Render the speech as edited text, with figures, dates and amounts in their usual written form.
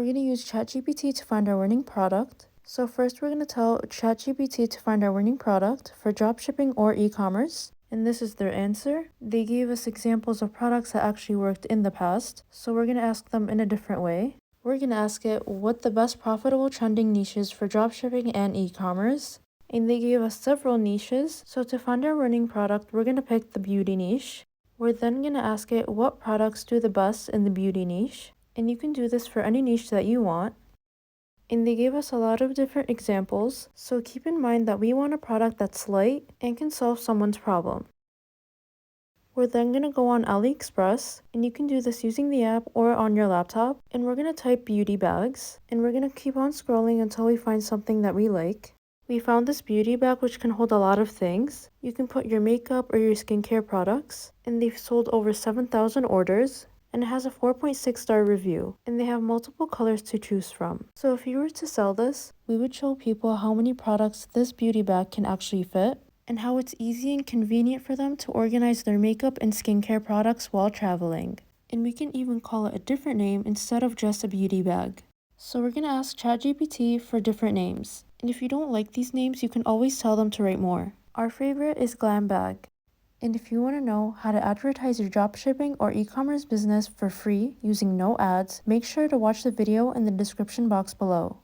We're going to use ChatGPT to find our winning product. So first we're going to tell ChatGPT to find our winning product for dropshipping or e-commerce. And this is their answer. They gave us examples of products that actually worked in the past. So we're going to ask them in a different way. We're going to ask it what the best profitable trending niches for dropshipping and e-commerce. And they gave us several niches. So to find our winning product, we're going to pick the beauty niche. We're then going to ask it what products do the best in the beauty niche. And you can do this for any niche that you want. And they gave us a lot of different examples, so keep in mind that we want a product that's light and can solve someone's problem. We're then going to go on AliExpress, and you can do this using the app or on your laptop, and we're going to type beauty bags, and we're going to keep on scrolling until we find something that we like. We found this beauty bag which can hold a lot of things. You can put your makeup or your skincare products, and they've sold over 7,000 orders. And it has a 4.6-star review, and they have multiple colors to choose from. So if you were to sell this, we would show people how many products this beauty bag can actually fit, and how it's easy and convenient for them to organize their makeup and skincare products while traveling. And we can even call it a different name instead of just a beauty bag. So we're going to ask ChatGPT for different names. And if you don't like these names, you can always tell them to write more. Our favorite is Glam Bag. And if you want to know how to advertise your dropshipping or e-commerce business for free using no ads, make sure to watch the video in the description box below.